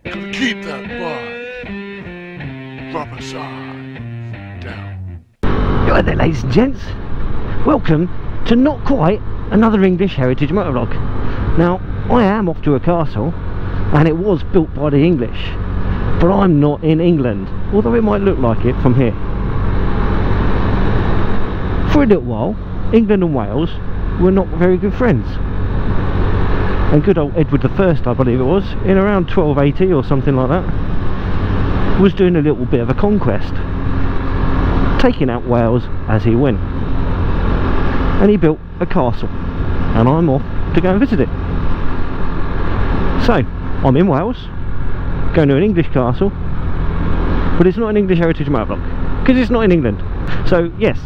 Gonna keep that vibe. Proper side down. Right there, ladies and gents. Welcome to not quite another English heritage motovlog. Now, I am off to a castle, and it was built by the English, but I'm not in England, although it might look like it from here. For a little while, England and Wales were not very good friends, and good old Edward I, I believe it was, in around 1280 or something like that, was doing a little bit of a conquest, taking out Wales as he went, and he built a castle, and I'm off to go and visit it. So I'm in Wales, going to an English castle, but it's not an English heritage motovlog because it's not in England. So yes,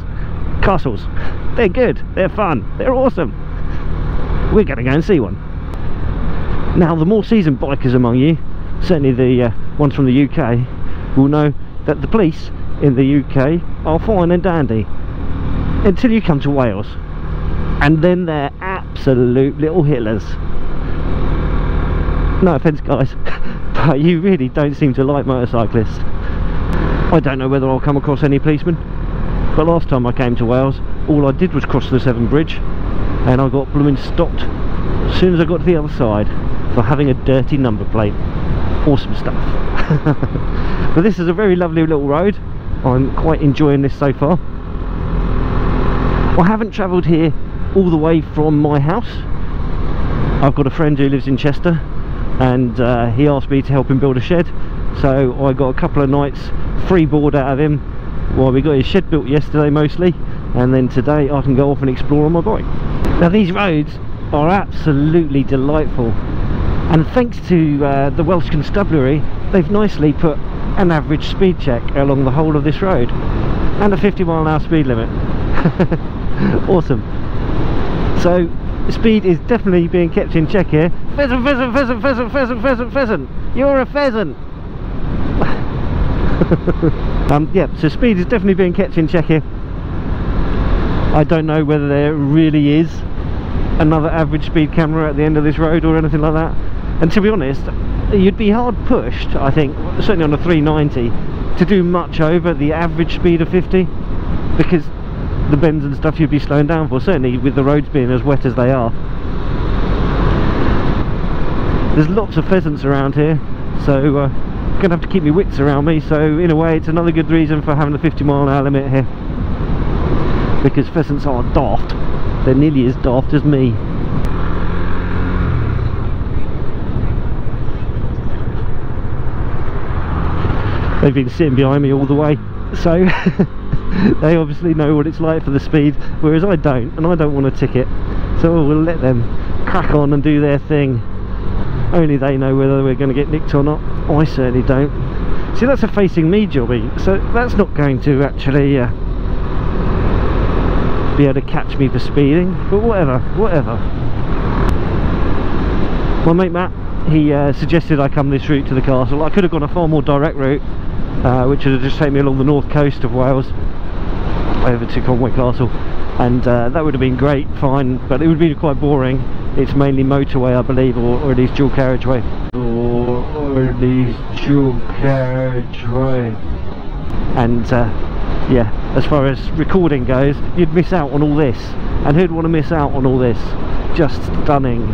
castles, they're good, they're fun, they're awesome. We're going to go and see one. Now, the more seasoned bikers among you, certainly the ones from the UK, will know that the police in the UK are fine and dandy until you come to Wales, and then they're absolute little Hitlers. No offence guys, but you really don't seem to like motorcyclists. I don't know whether I'll come across any policemen, but last time I came to Wales, all I did was cross the Severn Bridge, and I got blooming stopped as soon as I got to the other side for having a dirty number plate. Awesome stuff. But this is a very lovely little road. I'm quite enjoying this so far. I haven't travelled here all the way from my house. I've got a friend who lives in Chester, and he asked me to help him build a shed, so I got a couple of nights free board out of him while we got his shed built yesterday mostly, and then today I can go off and explore on my bike. Now, these roads are absolutely delightful, and thanks to the Welsh Constabulary, they've nicely put an average speed check along the whole of this road, and a 50-mile-an-hour speed limit. Awesome. So speed is definitely being kept in check here. Pheasant, pheasant, pheasant, pheasant, pheasant, pheasant, pheasant. You're a pheasant. Yeah, so speed is definitely being kept in check here. I don't know whether there really is another average speed camera at the end of this road or anything like that. And to be honest, you'd be hard pushed, I think, certainly on a 390, to do much over the average speed of 50, because the bends and stuff you'd be slowing down for, certainly with the roads being as wet as they are. There's lots of pheasants around here, so gonna have to keep my wits around me, so in a way it's another good reason for having a 50-mile-an-hour limit here, because pheasants are daft. They're nearly as daft as me. They've been sitting behind me all the way, so they obviously know what it's like for the speed, whereas I don't, and I don't want a ticket, so we'll let them crack on and do their thing. Only they know whether we're going to get nicked or not. I certainly don't. See, that's a facing me jobby, so that's not going to actually be able to catch me for speeding, but whatever. My mate Matt, he suggested I come this route to the castle. I could have gone a far more direct route, which would have just taken me along the north coast of Wales over to Conway Castle, and that would have been great, fine, but it would be quite boring. It's mainly motorway, I believe, or at least dual carriageway. Or at least dual carriageway. And yeah, as far as recording goes, you'd miss out on all this, and who'd want to miss out on all this? Just stunning.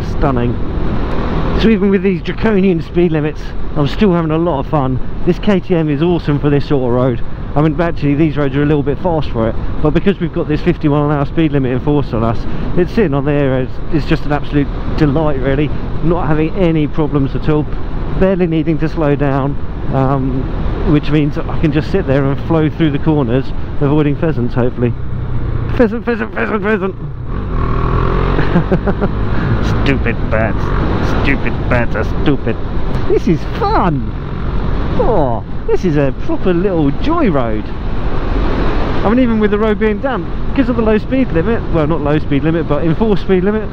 So even with these draconian speed limits, I'm still having a lot of fun. This KTM is awesome for this sort of road. I mean, actually these roads are a little bit fast for it, but because we've got this 50-mile-an-hour speed limit enforced on us, it's sitting on there, it's just an absolute delight really, not having any problems at all, barely needing to slow down, which means I can just sit there and flow through the corners, avoiding pheasants hopefully. Pheasant, pheasant, pheasant, pheasant. Stupid bats are stupid. This is fun. Oh, this is a proper little joy road. I mean, even with the road being damp, because of the low speed limit, well, not low speed limit, but enforced speed limit,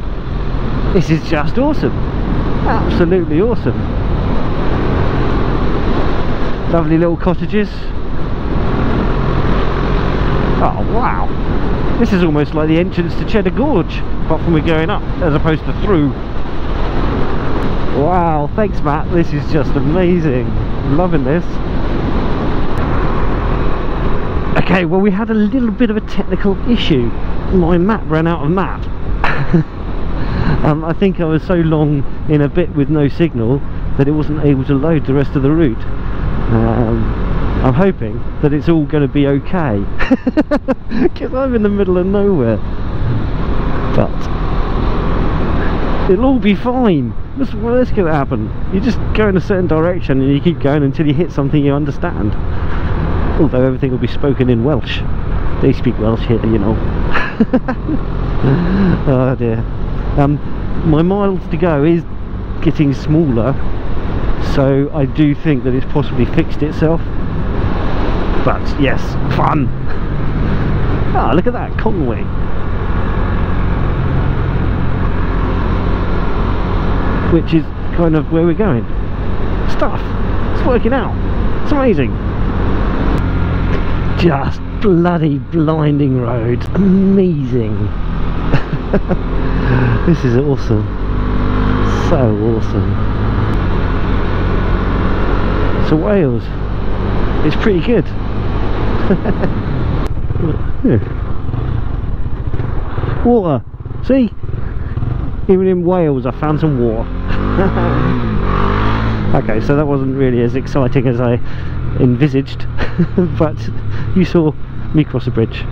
this is just awesome. Absolutely awesome. Lovely little cottages. Oh wow, this is almost like the entrance to Cheddar Gorge, apart from we're going up as opposed to through. Wow, thanks Matt, this is just amazing. Loving this. Okay, well we had a little bit of a technical issue. My map ran out of map. I think I was so long in a bit with no signal that it wasn't able to load the rest of the route. I'm hoping that it's all going to be okay, because I'm in the middle of nowhere. But it'll all be fine. What's worst going to happen? You just go in a certain direction and you keep going until you hit something you understand. Although everything will be spoken in Welsh. They speak Welsh here, you know. Oh dear. My miles to go is getting smaller, so I do think that it's possibly fixed itself. But yes, fun. Ah, look at that, Conway. Which is kind of where we're going. Stuff. It's working out. It's amazing. Just bloody blinding roads. Amazing. This is awesome. So awesome. So Wales, it's pretty good. Water. See? Even in Wales I found some water. Okay, so that wasn't really as exciting as I envisaged. But you saw me cross a bridge.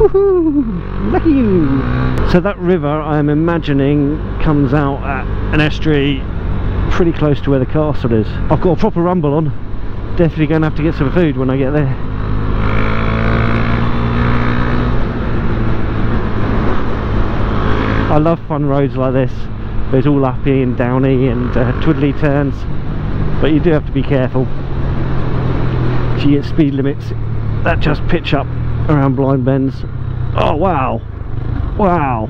Woohoo! Lucky you! So that river, I'm imagining, comes out at an estuary pretty close to where the castle is. I've got a proper rumble on. Definitely going to have to get some food when I get there. I love fun roads like this. It's all uppy and downy and twiddly turns, but you do have to be careful. You get speed limits that just pitch up around blind bends. Oh wow, wow.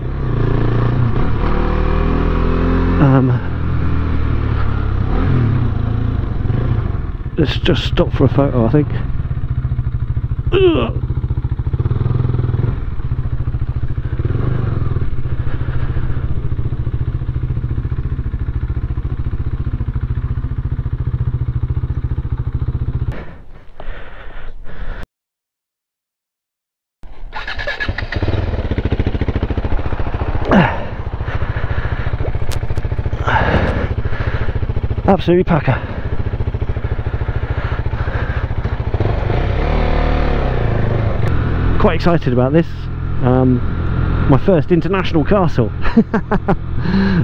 Let's just stop for a photo, I think. Ugh. Absolutely pucker. Quite excited about this. My first international castle.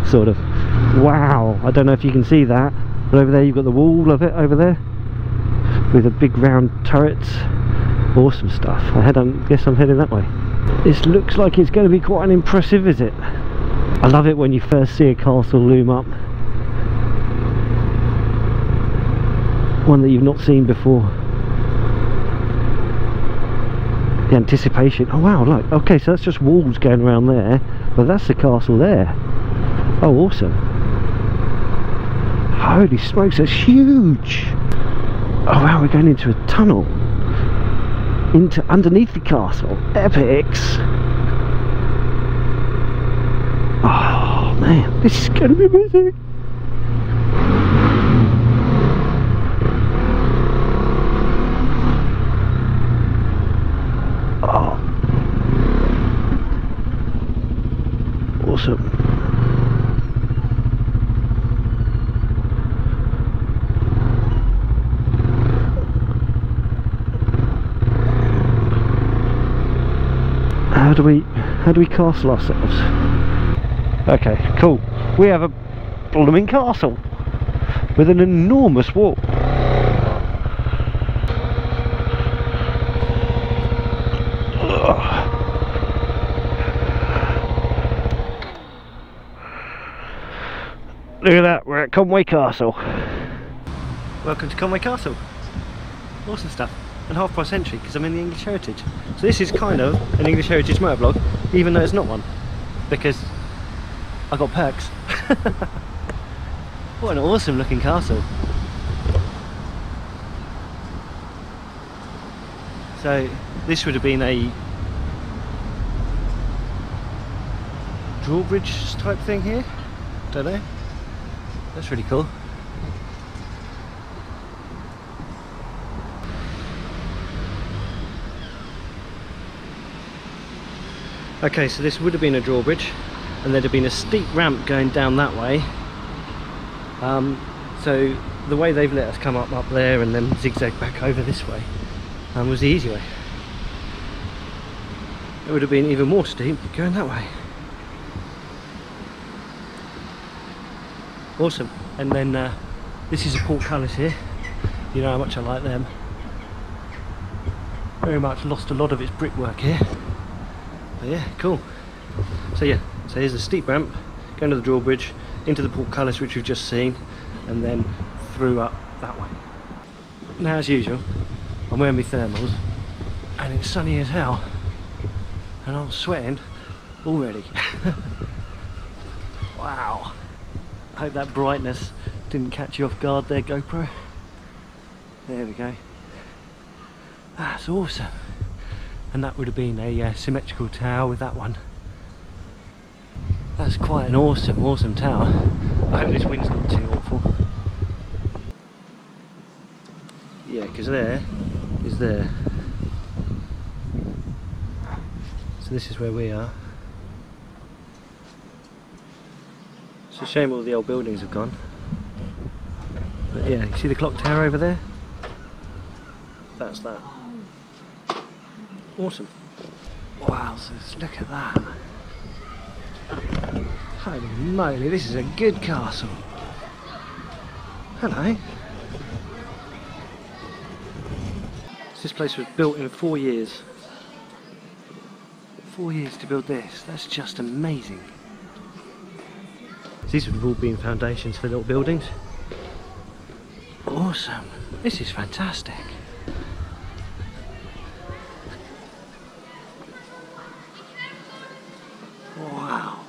Sort of. Wow, I don't know if you can see that, but over there you've got the wall of it over there with a big round turrets. Awesome stuff. Guess I'm heading that way. This looks like it's going to be quite an impressive visit. I love it when you first see a castle loom up, one that you've not seen before. The anticipation. Oh wow, look, okay, so that's just walls going around there, but that's the castle there. Oh awesome. Holy smokes, that's huge. Oh wow, we're going into a tunnel underneath the castle. Epics. Oh man, this is going to be amazing. Oh, awesome. How do we castle ourselves? Okay, cool. We have a blooming castle with an enormous wall. Look at that, we're at Conway Castle. Welcome to Conway Castle. Awesome stuff. And half price entry because I'm in the English Heritage. So this is kind of an English Heritage motovlog, even though it's not one, because I got perks. What an awesome looking castle. So this would have been a drawbridge type thing here, don't know. That's really cool. Okay, so this would have been a drawbridge, and there'd have been a steep ramp going down that way. So the way they've let us come up there and then zigzag back over this way was the easy way. It would have been even more steep going that way. Awesome. And then this is a Portcullis here. You know how much I like them. Very much lost a lot of its brickwork here. But yeah, cool. So yeah, so here's the steep ramp, going to the drawbridge, into the Portcullis which we've just seen, and then through up that way. Now as usual, I'm wearing my thermals, and it's sunny as hell, and I'm sweating already. Wow. I hope that brightness didn't catch you off guard there, GoPro. There we go. That's awesome. And that would have been a symmetrical tower with that one. That's quite an awesome tower. I hope this wind's not too awful. Yeah, because there is there. So this is where we are. It's a shame all the old buildings have gone. But yeah, you see the clock tower over there? That's that. Awesome. Wow, so look at that. Holy moly, this is a good castle. Hello. This place was built in 4 years. 4 years to build this. That's just amazing. These would have all been foundations for little buildings. Awesome. This is fantastic. Wow.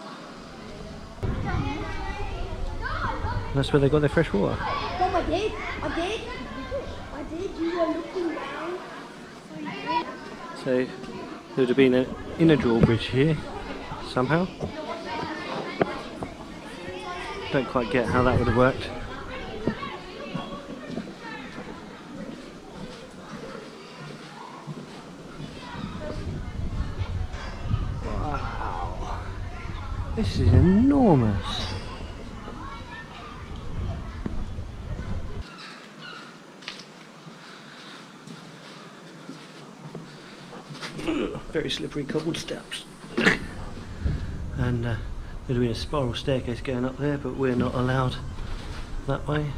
That's where they got their fresh water. Mom, I did. You were looking down. So there would have been an inner drawbridge here somehow. Don't quite get how that would have worked. Wow. This is enormous. Very slippery cobbled steps. And there'd have been a spiral staircase going up there, but we're not allowed that way.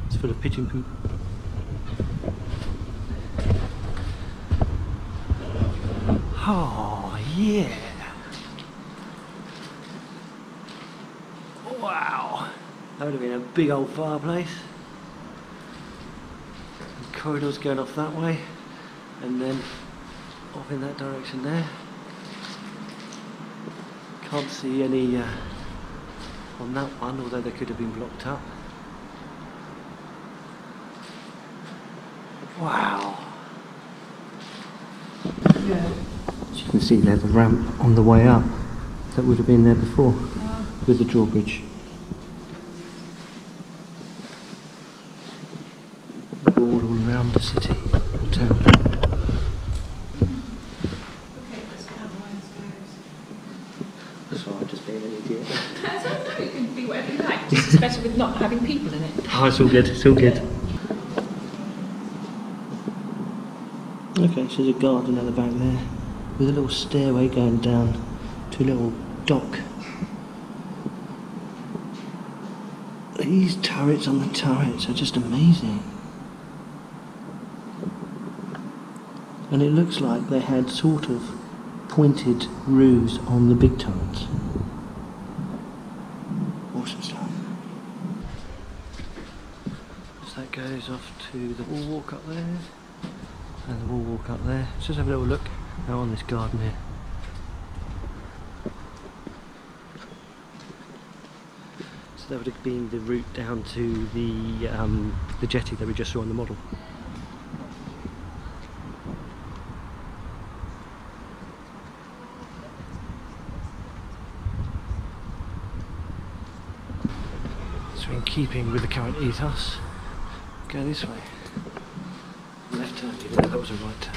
It's full of pigeon poop. Oh yeah! Wow! That would have been a big old fireplace. And corridors going off that way, and then off in that direction there. Can't see any on that one, although they could have been blocked up. Wow. Yeah. As you can see there's a ramp on the way up that would have been there before with the drawbridge. All around the city and town. You can be whatever you like, just especially with not having people in it. Oh, it's all good, it's all good. Okay, so there's a garden at the back there with a little stairway going down to a little dock. These turrets on the turrets are just amazing. And it looks like they had sort of pointed roofs on the big turrets. Awesome stuff. So that goes off to the wall walk up there, and the wall walk up there. Let's just have a little look now on this garden here. So that would have been the route down to the jetty that we just saw on the model. So we can keeping with the current ethos, go this way. Left turn, you know, that was a right turn.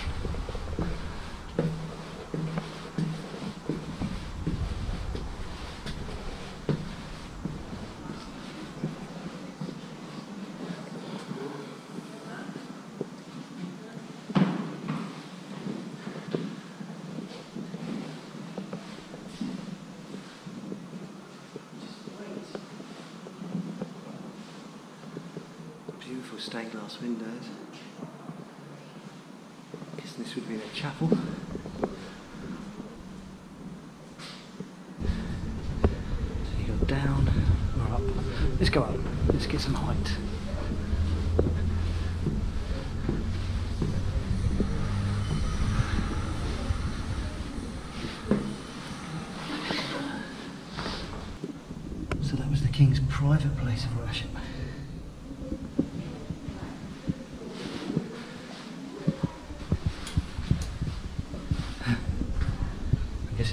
Beautiful stained glass windows. Guessing this would be a chapel. So you go down or up. Let's go up. Let's get some height. So that was the king's private place of worship.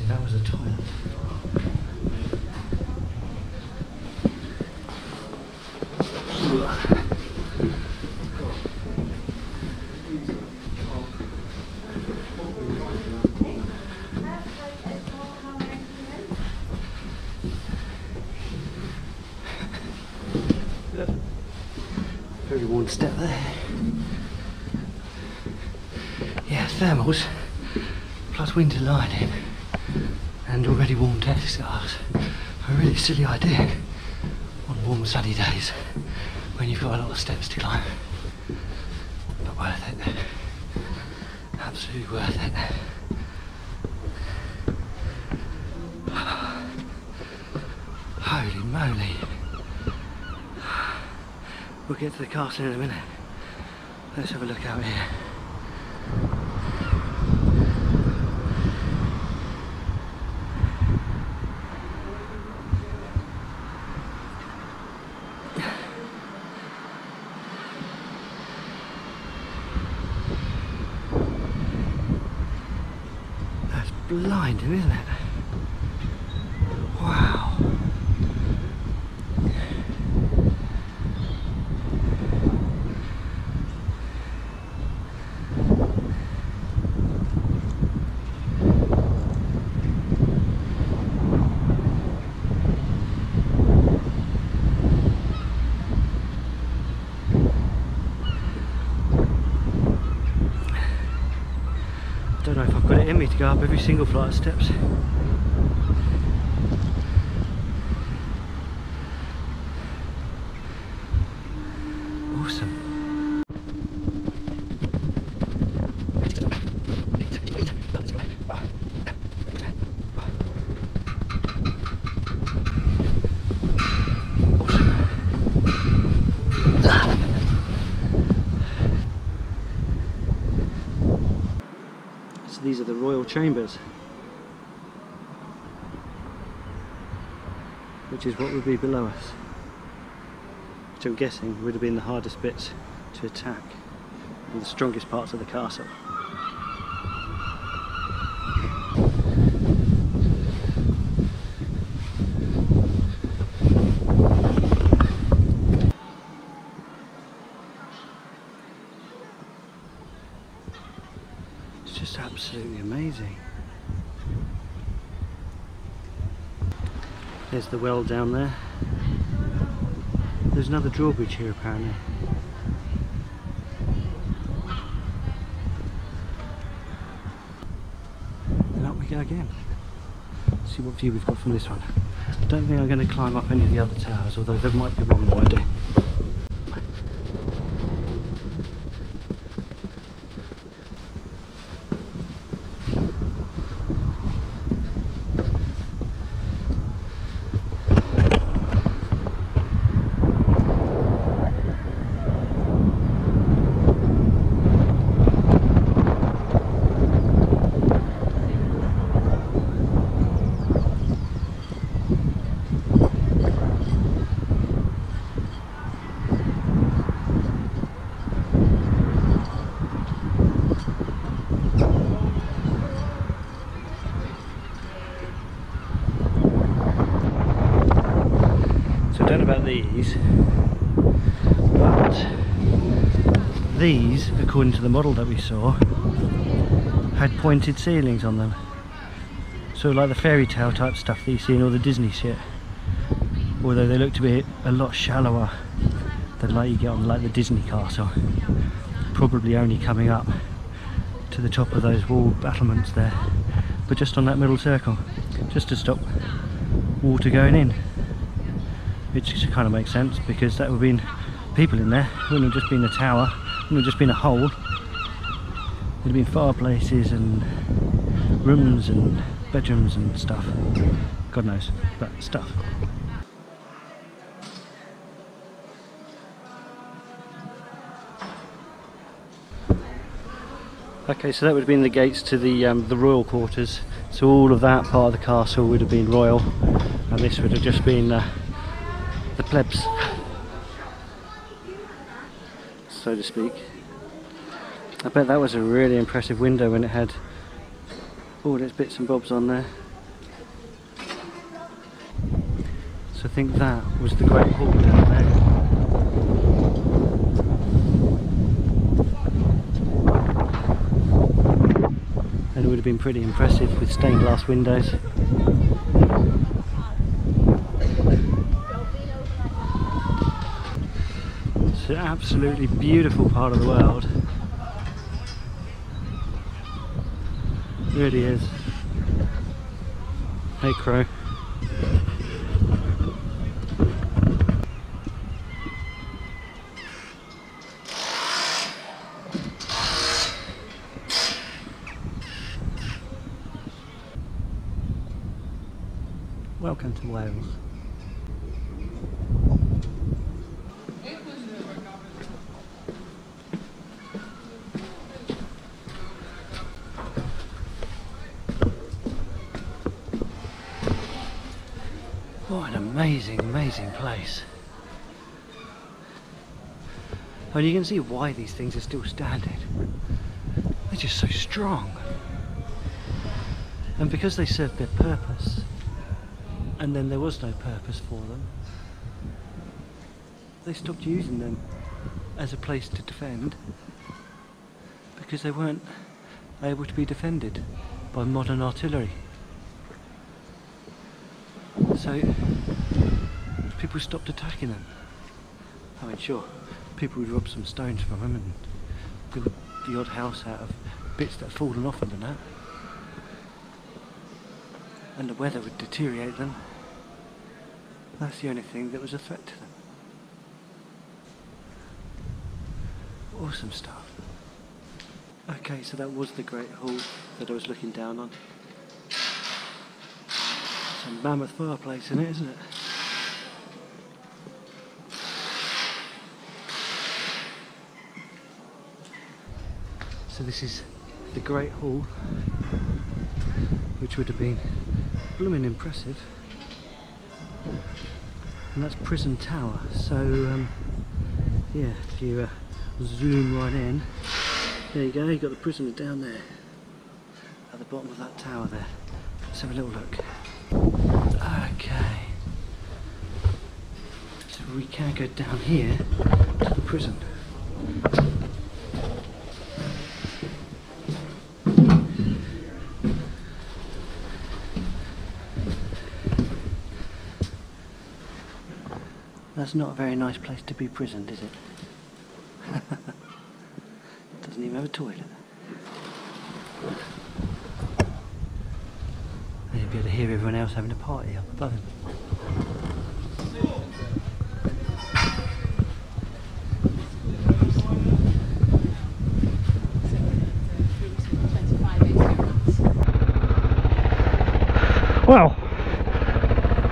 That was a toilet. Very worn step there. Yeah, thermals plus winter lining and already warm textiles. A really silly idea on warm sunny days when you've got a lot of steps to climb. But worth it. Absolutely worth it. Holy moly. We'll get to the castle in a minute. Let's have a look out here. Blinding, isn't it? Wow. I don't know if I've got it in me to go up every single flight of steps. Awesome. So these are the royal chambers, which is what would be below us, which I'm guessing would have been the hardest bits to attack and the strongest parts of the castle. It's just absolutely amazing. There's the well down there. There's another drawbridge here apparently. And up we go again. Let's see what view we've got from this one. I don't think I'm going to climb up any of the other towers, although there might be one more I do. about these, but these, according to the model that we saw, had pointed ceilings on them. So like the fairy tale type stuff that you see in all the Disney shit. Although they look to be a lot shallower than like you get on like the Disney castle. Probably only coming up to the top of those wall battlements there. But just on that middle circle, just to stop water going in. Which kind of makes sense, because that would have been people in there. It wouldn't have just been a tower, it wouldn't have just been a hole. There'd have been fireplaces and rooms and bedrooms and stuff. God knows, but stuff. Okay, so that would have been the gates to the royal quarters. So all of that part of the castle would have been royal, and this would have just been the plebs, so to speak. I bet that was a really impressive window when it had all its bits and bobs on there. So I think that was the Great Hall down there. And it would have been pretty impressive with stained glass windows. It's an absolutely beautiful part of the world. It really is. Hey Crow. Welcome to Wales. What an amazing, amazing place. And you can see why these things are still standing. They're just so strong. And because they served their purpose, and then there was no purpose for them, they stopped using them as a place to defend, because they weren't able to be defended by modern artillery. So people stopped attacking them. I mean, sure, people would rob some stones from them and build the odd house out of bits that had fallen off and that, and the weather would deteriorate them. That's the only thing that was a threat to them. Awesome stuff. Okay, so that was the Great Hall that I was looking down on. It's a mammoth fireplace in it, isn't it? So this is the Great Hall, which would have been blooming impressive. And that's Prison Tower. So yeah, if you zoom right in, there you go, you've got the prisoner down there at the bottom of that tower there. Let's have a little look. Okay, so we can go down here to the prison. That's not a very nice place to be prisoned, is it? Doesn't even have a toilet. And you'll be able to hear everyone else having a party up above him. Well,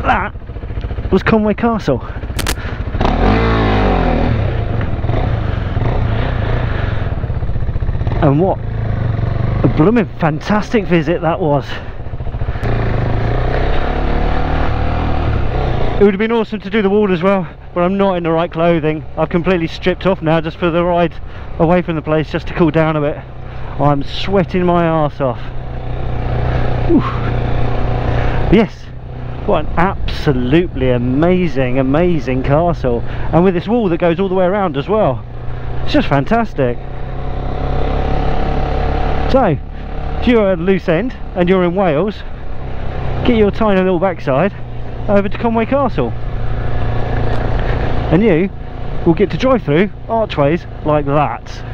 that was Conway Castle. And what a blooming fantastic visit that was. It would have been awesome to do the wall as well, but I'm not in the right clothing. I've completely stripped off now just for the ride away from the place, just to cool down a bit. I'm sweating my arse off. Whew. Yes, What an absolutely amazing, amazing castle. And with this wall that goes all the way around as well. It's just fantastic. So, if you're at a loose end and you're in Wales, get your tiny little backside over to Conway Castle. And you will get to drive through archways like that.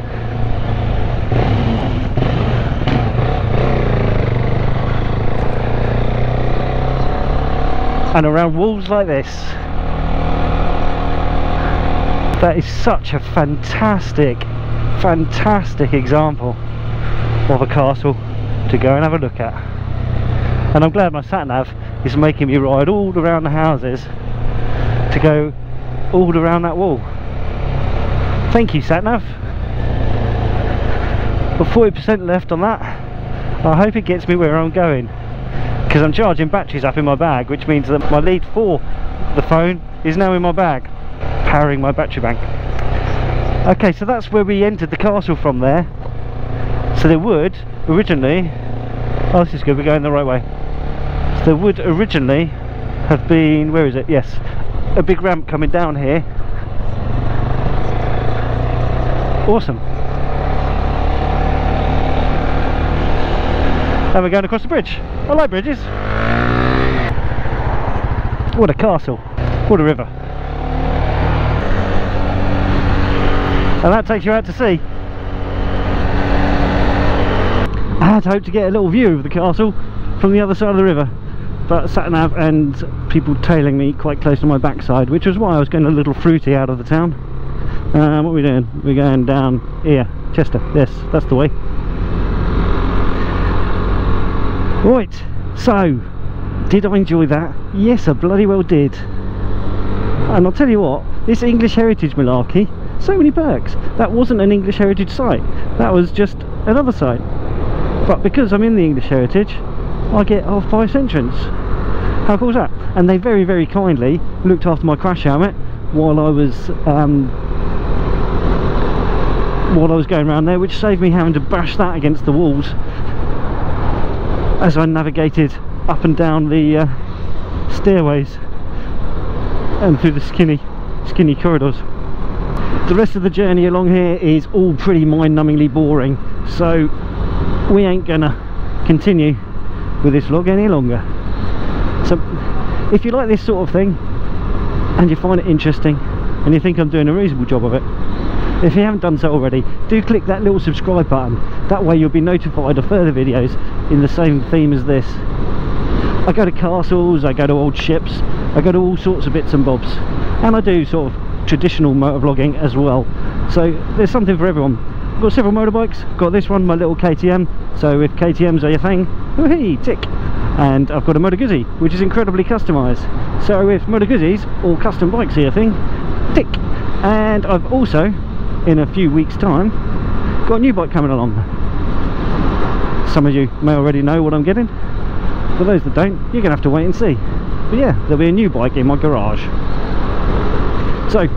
And around walls like this. That is such a fantastic, fantastic example of a castle to go and have a look at. And I'm glad my sat-nav is making me ride all around the houses to go all around that wall. Thank you, sat-nav. Got 40% left on that. I hope it gets me where I'm going, because I'm charging batteries up in my bag, which means that my lead for the phone is now in my bag, powering my battery bank. Okay, so that's where we entered the castle from there. So there would originally, oh, this is good, we're going the right way. So there would originally have been, where is it? Yes, a big ramp coming down here. Awesome. And we're going across the bridge. I like bridges. What a castle. What a river. And that takes you out to sea. I had hoped to get a little view of the castle from the other side of the river, but sat-nav and people tailing me quite close to my backside, which was why I was going a little fruity out of the town. What are we doing? We're going down here, Chester. Yes, that's the way. Right, so did I enjoy that? Yes, I bloody well did. And I'll tell you what, this English heritage malarkey, so many perks. That wasn't an English heritage site, that was just another site. But because I'm in the English heritage, I get half price entrance. How cool is that? And they very, very kindly looked after my crash helmet while I was going around there, which saved me having to bash that against the walls as I navigated up and down the stairways and through the skinny corridors. The rest of the journey along here is all pretty mind-numbingly boring, so we ain't gonna continue with this vlog any longer. So if you like this sort of thing and you find it interesting and you think I'm doing a reasonable job of it, if you haven't done so already, do click that little subscribe button. That way you'll be notified of further videos in the same theme as this. I go to castles, I go to old ships, I go to all sorts of bits and bobs, and I do sort of traditional motovlogging as well. So there's something for everyone. I've got several motorbikes, got this one, my little KTM, so if KTMs are your thing, whee, tick. And I've got a Moto Guzzi, which is incredibly customised, so if Moto Guzzis or custom bikes are your thing, tick. And I've also, in a few weeks time, got a new bike coming along. Some of you may already know what I'm getting. For those that don't, you're gonna have to wait and see. But yeah, there'll be a new bike in my garage. So,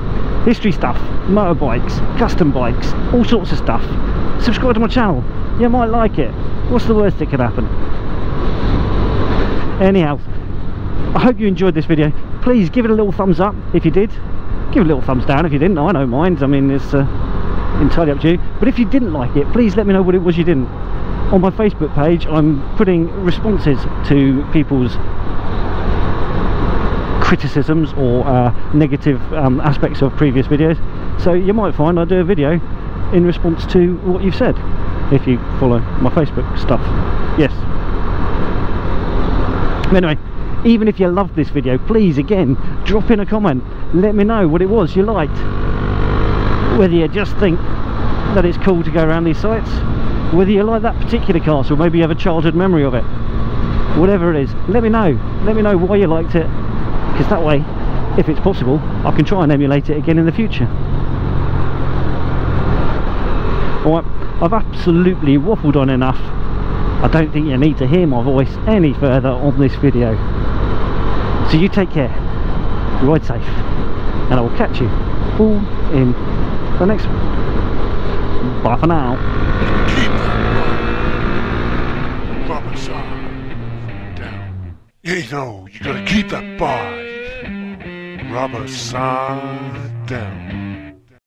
history stuff, motorbikes, custom bikes, all sorts of stuff. Subscribe to my channel, you might like it. What's the worst that could happen? Anyhow, I hope you enjoyed this video. Please give it a little thumbs up if you did. Give it a little thumbs down if you didn't. I don't mind, I mean, it's entirely up to you. But if you didn't like it, please let me know what it was you didn't. On my Facebook page, I'm putting responses to people's criticisms or negative aspects of previous videos. So you might find I do a video in response to what you've said, if you follow my Facebook stuff. Yes. Anyway, even if you loved this video, please again drop in a comment, let me know what it was you liked, whether you just think that it's cool to go around these sites, whether you like that particular castle, maybe you have a childhood memory of it, whatever it is, let me know why you liked it, because that way, if it's possible, I can try and emulate it again in the future. Alright, I've absolutely waffled on enough. I don't think you need to hear my voice any further on this video. So you take care, ride safe, and I will catch you all in the next one. Bye for now. Keep that proper side down. You know, you gotta keep that bike rubber side down.